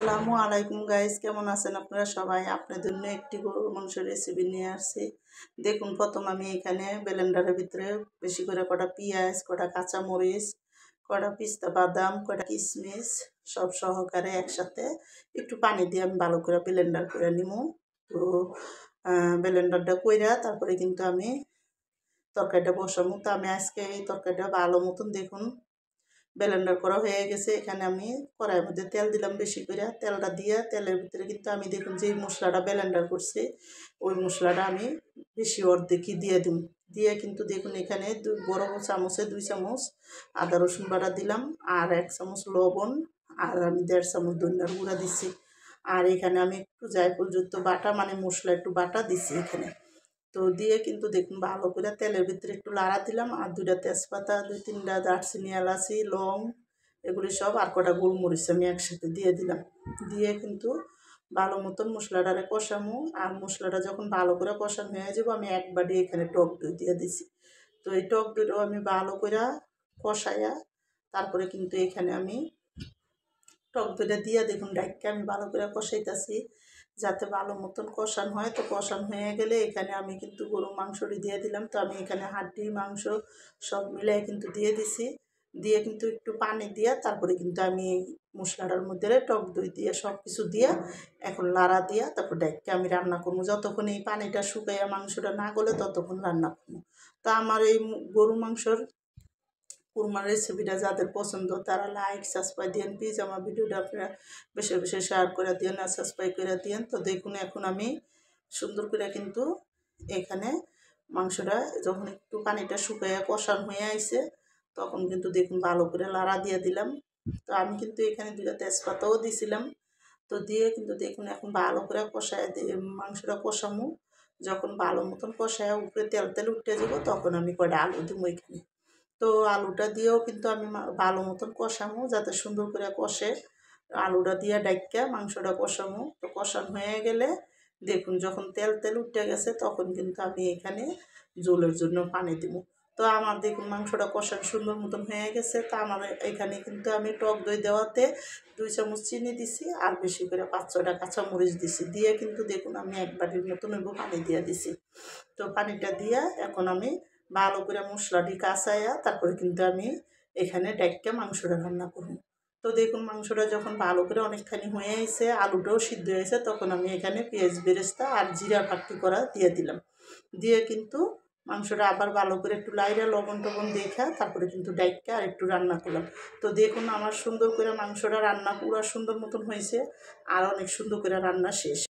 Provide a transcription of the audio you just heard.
আসসালামু আলাইকুম গাইস, কেমন আছেন আপনারা সবাই? আপনাদের জন্য একটি গরুর মাংসের রেসিপি নিয়ে আসছি। দেখুন, প্রথম আমি এখানে ব্লেন্ডারের ভিতরে বেশি করে কটা পেঁয়াজ, কটা কাঁচামরিচ, কটা পিস্তা বাদাম, কটা কিশমিশ সব সহকারে একসাথে একটু পানি দিয়ে আমি ভালো করে ব্লেন্ডার করে নিব। তো ব্লেন্ডারটা কইরা তারপরে কিন্তু আমি তরকারিটা বসাবো। তো আমি আজকে এই তরকারিটা ভালো মতন দেখুন ব্লেন্ডার করা হয়ে গেছে। এখানে আমি কড়াইয়ের মধ্যে তেল দিলাম বেশি করে। তেলটা দিয়ে তেলের ভিতরে কিন্তু আমি দেখুন যে মশলাটা ব্লেন্ডার করছি ওই মশলাটা আমি বেশি অর্ধেকই দিয়ে দিই। দিয়ে কিন্তু দেখুন এখানে বড় চামচে 2 চামচ আদা রসুন বাটা দিলাম, আর 1 চামচ লবণ, আর আমি 1.5 চামচ ধনিয়ার গুঁড়া দিছি। আর এখানে আমি একটু জায়ফল যুক্ত বাটা মানে মশলা একটু বাটা দিছি এখানে। তো দিয়ে কিন্তু দেখুন ভালো করে তেলের ভিতরে একটু লাড়া দিলাম, আর 2টা তেজপাতা, 2-3টা দারচিনি, এলাচি, লং এগুলি সব, আর কটা গোলমরিচ আমি একসাথে দিয়ে দিলাম। দিয়ে কিন্তু ভালো মতন মশলাটারে কষামো। আর মশলাটা যখন ভালো করে কষানো হয়ে যাবো আমি এক বাটি এখানে টক দই দিয়ে দিছি। তো এই টক দইটাও আমি ভালো করে কষাইয়া তারপরে কিন্তু এখানে আমি টক দইটা দিয়ে দেখুন ডাইক্কা আমি ভালো করে কষাইতেছি যাতে ভালো মতন কষানো হয়। তো কষানো হয়ে গেলে এখানে আমি কিন্তু গরুর মাংসটি দিয়ে দিলাম। তো আমি এখানে হাড্ডি মাংস সব মিলাই কিন্তু দিয়ে দিছি। দিয়ে কিন্তু একটু পানি দিয়ে তারপরে কিন্তু আমি এই মশলাটার মধ্যে টক দই দিয়ে সব কিছু দিয়ে এখন লাড়া দিয়া তারপর ডাইক্কা আমি রান্না করবো। যতক্ষণ এই পানিটা শুকাইয়া মাংসটা না গলে ততক্ষণ রান্না করবো। তা আমার এই গরু মাংসর কুরমার রেসিপিটা যাদের পছন্দ তারা লাইক সাবস্ক্রাইব দিয়েন প্লিজ। আমার ভিডিওটা আপনারা বেশি বেশি শেয়ার করে দিয়েন আর সাবস্ক্রাইব করে দিয়েন। তো দেখুন এখন আমি সুন্দর করে কিন্তু এখানে মাংসটা যখন একটু পানিটা শুকিয়ে কষানো হয়ে আইছে তখন কিন্তু দেখুন ভালো করে লাড়া দিয়ে দিলাম। তো আমি কিন্তু এখানে 2টা তেজপাতাও দিছিলাম। তো দিয়ে কিন্তু দেখুন এখন ভালো করে কষায় দিয়ে মাংসটা কষামো। যখন ভালো মতন কষায় উপরে তেল তেল উঠে যাবো তখন আমি কয়টা আলু দিব এখানে। তো আলুটা দিয়েও কিন্তু আমি ভালো মতন কষামো যাতে সুন্দর করে কষে। আলুটা দিয়ে ডাইক্কা মাংসটা কষামো। তো কষানো হয়ে গেলে দেখুন যখন তেল তেল উঠে গেছে তখন কিন্তু আমি এখানে ঝোলের জন্য পানি দিব। তো আমার দেখুন মাংসটা কষানো সুন্দর মতন হয়ে গেছে। তা আমার এখানে কিন্তু আমি টক দই দেওয়াতে 2 চামচ চিনি দিছি, আর বেশি করে 5-6টা কাঁচামরিচ দিছি। দিয়ে কিন্তু দেখুন আমি 1 বাটির মতন পানি দিয়ে দিছি। তো পানিটা দিয়ে এখন আমি ভালো করে মশলাটি কষাইয়া তারপরে কিন্তু আমি এখানে ডাইক্কা মাংসটা রান্না করব। তো দেখুন মাংসটা যখন ভালো করে অনেকখানি হয়ে আইছে আলুটাও সিদ্ধ হয়েছে তখন আমি এখানে পেঁয়াজ বেরেস্তা আর জিরা ফাঁকি করা দিয়ে দিলাম। দিয়ে কিন্তু মাংসটা আবার ভালো করে একটু লাইরা লবণ টবণ দেখা তারপরে কিন্তু ডাইক্কা আর একটু রান্না করলাম। তো দেখুন আমার সুন্দর করে মাংসটা রান্না পুরো সুন্দর মতন হয়েছে, আর অনেক সুন্দর করে রান্না শেষ।